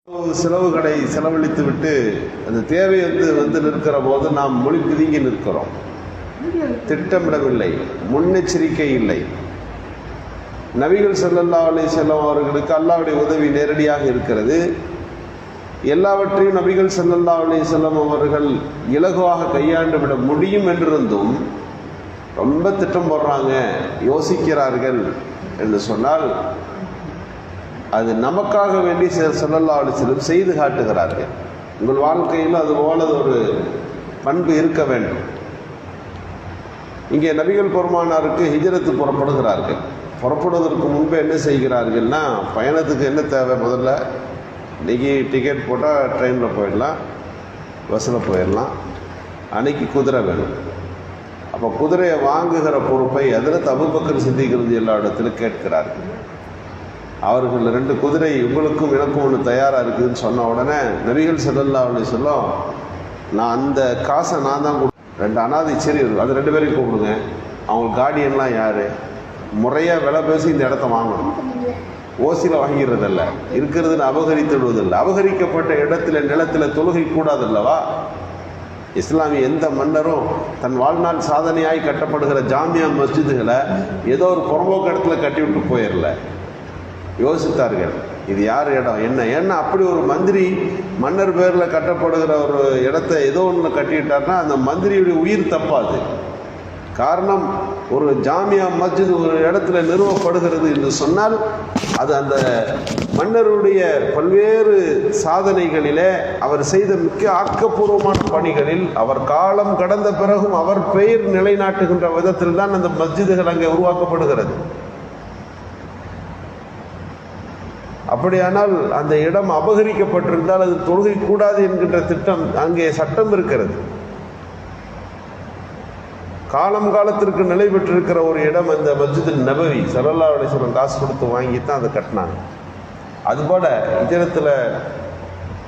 செலவுகளை செலவழித்து விட்டு அந்த தேவை வந்து நிற்கிற போது நாம் மொழி பிதுங்கி நிற்கிறோம். திட்டமிடவில்லை, முன்னெச்சரிக்கை இல்லை. நபிகள் ஸல்லல்லாஹு அலைஹி வஸல்லம் அவர்களுக்கு அல்லாஹ்வுடைய உதவி நேரடியாக இருக்கிறது. எல்லாவற்றையும் நபிகள் ஸல்லல்லாஹு அலைஹி வஸல்லம் அவர்கள் இலகுவாக கையாண்டு விட முடியும் என்றிருந்தும் ரொம்ப திட்டம் போடுறாங்க, யோசிக்கிறார்கள் என்று சொன்னால் அது நமக்காக வேண்டி ஸல்லல்லாஹு அலைஹி வஸல்லம் செய்து காட்டுகிறார்கள். உங்கள் வாழ்க்கையில் அது போல ஒரு பண்பு இருக்க வேண்டும். இங்கே நபிகள் பெருமானாருக்கு ஹிஜ்ரத்து புறப்படுகிறார்கள். புறப்படுவதற்கு முன்பே என்ன செய்கிறார்கள்னா, பயணத்துக்கு என்ன தேவை? முதல்ல இன்றைக்கி டிக்கெட் போட்டால் ட்ரெயினில் போயிடலாம், பஸ்ஸில் போயிடலாம். அன்னைக்கு குதிரை வேணும். அப்போ குதிரையை வாங்குகிற பொறுப்பை ஹஜ்ரத் அபூபக்கர் சித்திக் ரலியல்லாஹு அன்ஹு இடத்துல கேட்கிறார்கள். அவர்கள் 2 குதிரை உங்களுக்கும் எனக்கும் ஒன்று தயாராக இருக்குதுன்னு சொன்ன உடனே நபிகள் ஸல்லல்லாஹு அலைஹி வஸல்லம், நான் அந்த காசை நான் தான் 2 அனாதை சிறியர்கள், அது 2 பேரையும் கூப்பிடுங்க. அவங்க கார்டியன்லாம் யார்? முறையாக விலை பேசி இந்த இடத்த வாங்கணும். ஓசியில் வாங்கிறதில்ல, இருக்கிறதுன்னு அபகரித்து விடுவதில்லை. அபகரிக்கப்பட்ட இடத்துல நிலத்தில் தொழுகை கூடாதல்லவா? இஸ்லாமிய எந்த மன்னரும் தன் வாழ்நாள் சாதனையாய் கட்டப்படுகிற ஜாமியா மஸ்ஜிதுகளை ஏதோ ஒரு புறம்போக்கு இடத்துல கட்டி விட்டு போயிடல. யோசித்தார்கள், இது யார் இடம் என்ன? ஏன்னா அப்படி ஒரு மந்திரி மன்னர் பேரில் கட்டப்படுகிற ஒரு இடத்த ஏதோ ஒன்று கட்டிவிட்டார்னா அந்த மந்திரியுடைய உயிர் தப்பாது. காரணம், ஒரு ஜாமியா மஸ்ஜித் ஒரு இடத்துல நிறுவப்படுகிறது என்று சொன்னால் அது அந்த மன்னருடைய பல்வேறு சாதனைகளிலே அவர் செய்த மிக்க ஆக்கப்பூர்வமான பணிகளில் அவர் காலம் கடந்த பிறகும் அவர் பெயர் நிலைநாட்டுகின்ற விதத்தில் தான் அந்த மஸ்ஜிதுகள் அங்கே உருவாக்கப்படுகிறது. அப்படியானால் அந்த இடம் அபகரிக்கப்பட்டிருந்தால் அது தொழுகை கூடாது என்கின்ற திட்டம் அங்கே சட்டம் இருக்கிறது. காலம் காலத்திற்கு நிலை பெற்றிருக்கிற ஒரு இடம் அந்த மஸ்ஜிதுல் நபவி. ஸல்லல்லாஹு அலைஹி வஸல்லம் காசு கொடுத்து வாங்கித்தான் அதை கட்டினாங்க. அதுபோல ஹிஜ்ரத்தில்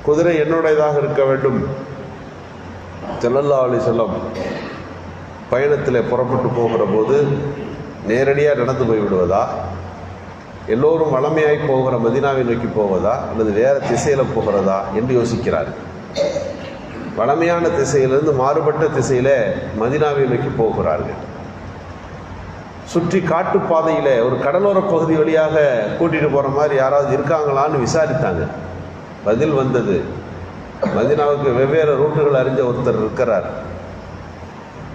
குதிரை என்னுடையதாக இருக்க வேண்டும். ஸல்லல்லாஹு அலைஹி வஸல்லம் பயணத்தில் புறப்பட்டு போகிற போது நேரடியாக நடந்து போய்விடுவதா, எல்லோரும் வளமையாய் போகிற மதீனாவை நோக்கி போவதா, அல்லது வேறு திசையில் போகிறதா என்று யோசிக்கிறார். வளமையான திசையிலிருந்து மாறுபட்ட திசையில் மதீனாவை நோக்கி போகிறார்கள். சுற்றி காட்டுப்பாதையில் ஒரு கடலோர பகுதி வழியாக கூட்டிகிட்டு போகிற மாதிரி யாராவது இருக்காங்களான்னு விசாரித்தாங்க. பதில் வந்தது, மதீனாவுக்கு வெவ்வேறு ரூட்டுகள் அறிஞ்ச ஒருத்தர் இருக்கிறார்.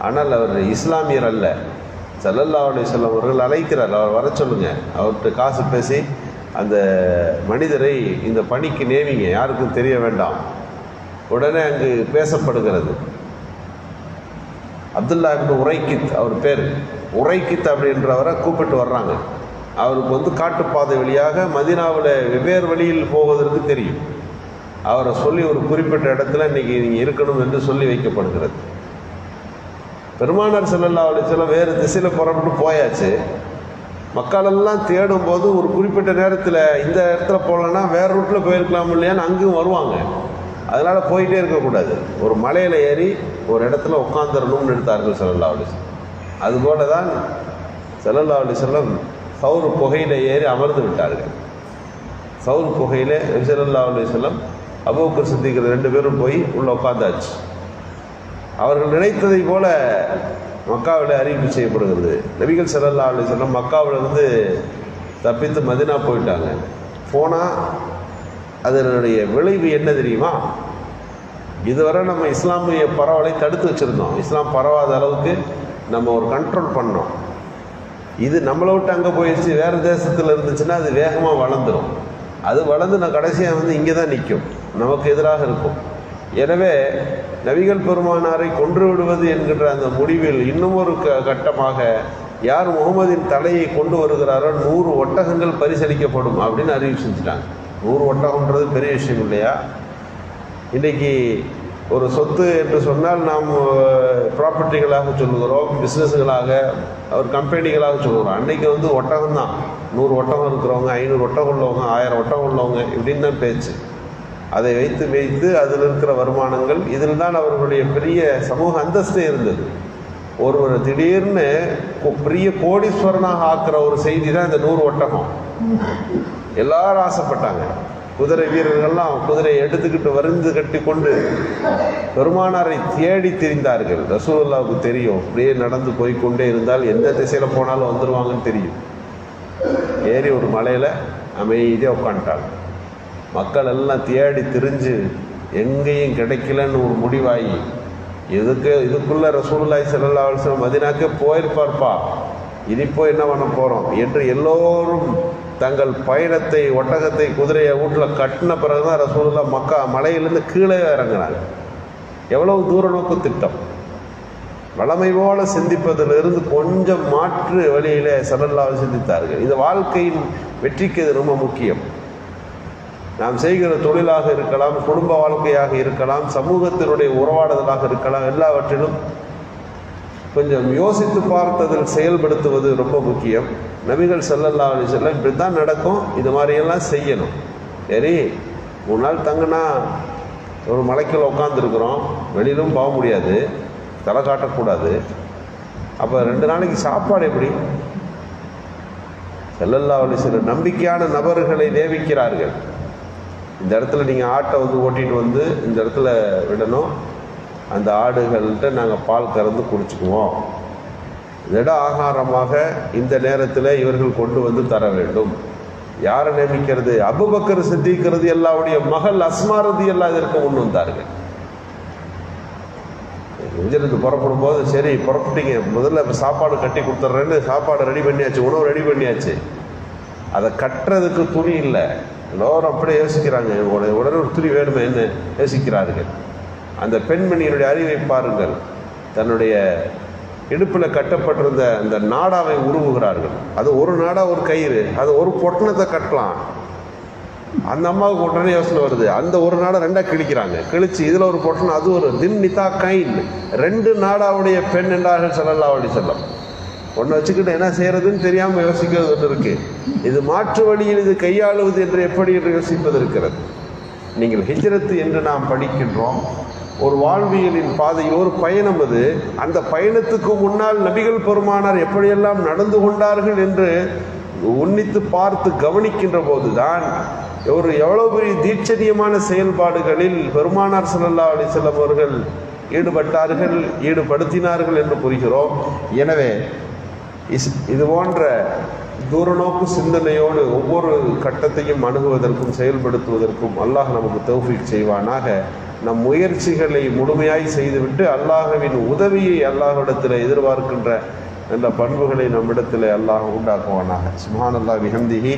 ஆனால் அவர் இஸ்லாமியர் அல்ல. ஸல்லல்லாஹு அலைஹி வஸல்லம் அவர்கள் அழைக்கிறார், அவர் வர சொல்லுங்க, அவர்கிட்ட காசு பேசி அந்த மனிதரை இந்த பணிக்கு நேமிங்க, யாருக்கும் தெரிய வேண்டாம். உடனே அங்கு பேசப்படுகிறது. அப்துல்லா இப்னு உரைக்கித் அவர் பேர். உரைக்கித் அப்படின்றவரை கூப்பிட்டு வர்றாங்க. அவருக்கு காட்டுப்பாதை வழியாக மதீனாவில் வெவ்வேறு வழியில் போவதற்கு தெரியும். அவரை சொல்லி ஒரு குறிப்பிட்ட இடத்துல இன்றைக்கி நீங்கள் இருக்கணும் என்று சொல்லி வைக்கப்படுகிறது. பெருமானார் ஸல்லல்லாஹு அலைஹி வஸல்லம் வேறு திசையில் புறப்பட்டு போயாச்சு. மக்களெல்லாம் தேடும்போது ஒரு குறிப்பிட்ட நேரத்தில் இந்த இடத்துல போகலன்னா வேறு ரூட்டில் போயிருக்கலாம் இல்லையான்னு அங்கேயும் வருவாங்க. அதனால் போயிட்டே இருக்கக்கூடாது. ஒரு மலையில் ஏறி ஒரு இடத்துல உட்காந்துடணும்னு எடுத்தார்கள் ஸல்லல்லாஹு அலைஹி வஸல்லம். அதுபோல தான் ஸல்லல்லாஹு அலைஹி வஸல்லம் சௌர் புகையில் ஏறி அமர்ந்து விட்டார்கள். சௌர் புகையில் ஸல்லல்லாஹு அலைஹி வஸல்லம் அபூபக்கர் சித்திக் 2 பேரும் போய் உள்ளே உட்காந்தாச்சு. அவர்கள் நினைத்ததை போல மக்காவில் அறிவிப்பு செய்யப்படுகிறது. நபிகள் ஸல்லல்லாஹு அலைஹி வஸல்லம் மக்காவிலிருந்து தப்பித்து மதீனா போயிட்டாங்க. போனால் அதனுடைய விளைவு என்ன தெரியுமா? இதுவரை நம்ம இஸ்லாமிய பரவலை தடுத்து வச்சுருந்தோம். இஸ்லாம் பரவாத அளவுக்கு நம்ம ஒரு கண்ட்ரோல் பண்ணோம். இது நம்மளை விட்டு அங்கே போயிடுச்சு, வேறு தேசத்தில் இருந்துச்சுன்னா அது வேகமாக வளர்ந்துடும். அது வளர்ந்து நான் கடைசியாக இங்கே தான் நிற்கும், நமக்கு எதிராக இருக்கும். எனவே நபிகள் பெருமானாரை கொன்று விடுவது என்கின்ற அந்த முடிவில் இன்னும் ஒரு கட்டமாக யார் முகமதின் தலையை கொண்டு வருகிறாரோ 100 ஒட்டகங்கள் பரிசளிக்கப்படும் அப்படின்னு அறிவிப்பு செஞ்சுட்டாங்க. 100 ஒட்டகம்ன்றது பெரிய விஷயம் இல்லையா? இன்றைக்கி ஒரு சொத்து என்று சொன்னால் நாம் ப்ராப்பர்ட்டிகளாக சொல்லுகிறோம், பிஸ்னஸுகளாக, ஒரு கம்பெனிகளாக சொல்லுகிறோம். அன்றைக்கி ஒட்டகம் தான். 100 ஒட்டகம் இருக்கிறவங்க, 500 ஒட்டகம் உள்ளவங்க, 1000 ஒட்டகம் உள்ளவங்க இப்படின்னு தான் பேச்சு. அதை வைத்து அதில் இருக்கிற வருமானங்கள், இதில் தான் அவர்களுடைய பெரிய சமூக அந்தஸ்து இருந்தது. ஒருவர் திடீர்னு பெரிய கோடீஸ்வரனாக ஆக்குற ஒரு செய்தி தான் இந்த 100 ஒட்டகம். எல்லாரும் ஆசைப்பட்டாங்க. குதிரை வீரர்கள்லாம் குதிரையை எடுத்துக்கிட்டு வருந்து கட்டி கொண்டு பெருமானாரை தேடி திரிந்தார்கள். ரசூலுல்லாவுக்கு தெரியும் அப்படியே நடந்து போய்கொண்டே இருந்தால் எந்த திசையில் போனாலும் வந்துடுவாங்கன்னு தெரியும். ஏறி ஒரு மலையில் அமைதியாக உட்காந்துட்டாங்க. மக்கள் எல்லாம் தேடி திரிஞ்சு எங்கேயும் கிடைக்கலன்னு ஒரு முடிவாகி இதுக்குள்ளே ரசூலுல்லாஹி ஸல்லல்லாஹு அலைஹி வஸல்லம் மதீனாக்கே போயிருப்பார்ப்பா, இனி போய் என்ன பண்ண போகிறோம் என்று எல்லோரும் தங்கள் பயணத்தை ஒட்டகத்தை குதிரையை வீட்டில் கட்டின பிறகுதான் ரசூலுல்லாஹ் மக்கா மலையிலேருந்து கீழே இறங்கினாங்க. எவ்வளவு தூர நோக்கு திட்டம்! வளமை போல சிந்திப்பதிலிருந்து கொஞ்சம் மாற்று வழியிலே ஸல்லல்லாஹு சிந்தித்தார்கள். இது வாழ்க்கையின் வெற்றிக்கு இது ரொம்ப முக்கியம். நாம் செய்கிற தொழிலாக இருக்கலாம், குடும்ப வாழ்க்கையாக இருக்கலாம், சமூகத்தினுடைய உறவாடுதலாக இருக்கலாம், எல்லாவற்றிலும் கொஞ்சம் யோசித்து பார்த்ததில் செயல்படுத்துவது ரொம்ப முக்கியம். நபிகள் ஸல்லல்லாஹு அலைஹி வஸல்லம் இப்படி தான் நடக்கும், இது மாதிரியெல்லாம் செய்யணும். சரி, 3 நாள் தங்குனா ஒரு மலைக்குள்ள உட்காந்துருக்குறோம், வெளியிலும் போக முடியாது, தலை காட்டக்கூடாது. அப்போ 2 நாளைக்கு சாப்பாடு எப்படி? ஸல்லல்லாஹு அலைஹி வஸல்லம் நம்பிக்கையான நபர்களை நியமிக்கிறார்கள். இந்த இடத்துல நீங்கள் ஆட்டை ஓட்டிகிட்டு வந்து இந்த இடத்துல விடணும், அந்த ஆடுகள்கிட்ட நாங்கள் பால் கறந்து குடிச்சுக்குவோம், திட ஆகாரமாக இந்த நேரத்தில் இவர்கள் கொண்டு வந்து தர வேண்டும். யாரை நியமிக்கிறது? அபூபக்கர் சித்திக் ரலியல்லாஹுடைய மகள் அஸ்மா ரலியல்லாஹு இதற்கு முன் வந்தார்கள். ஹிஜ்ரத்து புறப்படும் போது, சரி புறப்பட்டீங்க, முதல்ல சாப்பாடு கட்டி கொடுத்துட்றேன்னு சாப்பாடு ரெடி பண்ணியாச்சு, உணவு ரெடி பண்ணியாச்சு. அதை கட்டுறதுக்கு துணி இல்லை. எல்லோரும் அப்படியே யோசிக்கிறாங்க, உடனே ஒரு துணி வேணுமே என்ன யோசிக்கிறார்கள். அந்த பெண்மணியினுடைய அறிவை பாருங்கள். தன்னுடைய இடுப்பில் கட்டப்பட்டிருந்த அந்த நாடாவை உருவுகிறார்கள். அது ஒரு நாடா ஒரு கயிறு, அது ஒரு பொட்டணத்தை கட்டலாம். அந்த அம்மாவுக்கு உடனே யோசனை வருது, அந்த ஒரு நாடை 2ஆக கிழிக்கிறாங்க. கிழிச்சு இதில் ஒரு பொட்டணம், அது ஒரு தின் நிதா கைன், 2 நாடாவுடைய பெண் என்றார்கள் ஸல்லல்லாஹு அலைஹி வஸல்லம். ஒன்றை வச்சுக்கிட்டு என்ன செய்யறதுன்னு தெரியாமல் யோசிக்கிறது ஒன்று இருக்கு. இது மாற்று வழியில் இது கையாளுவது என்று எப்படி என்று யோசிப்பது இருக்கிறது. நீங்கள் ஹிஜ்ரத்து என்று நாம் படிக்கின்றோம், ஒரு வாழ்வியலின் பாதை, ஒரு பயணம். அது அந்த பயணத்துக்கு முன்னால் நபிகள் பெருமானார் எப்படியெல்லாம் நடந்து கொண்டார்கள் என்று உன்னித்து பார்த்து கவனிக்கின்ற போதுதான் எவ்வளவு பெரிய தீட்சணியமான செயல்பாடுகளில் பெருமானார் ஸல்லல்லாஹு அலைஹி வஸல்லம் அவர்கள் ஈடுபட்டார்கள், ஈடுபடுத்தினார்கள் என்று புரிகிறோம். எனவே இது போன்ற தூரநோக்கு சிந்தனையோடு ஒவ்வொரு கட்டத்தையும் அணுகுவதற்கும் செயல்படுத்துவதற்கும் அல்லாஹ் நமக்கு தௌஃபீக் செய்வானாக. நம் முயற்சிகளை முழுமையாய் செய்துவிட்டு அல்லாஹ்வின் உதவியை அல்லாஹ்விடத்தில் எதிர்பார்க்கின்ற நல்ல பண்புகளை நம்மிடத்தில் அல்லாஹ் உண்டாக்குவானாக. சுப்ஹானல்லாஹி வபிஹம்திஹி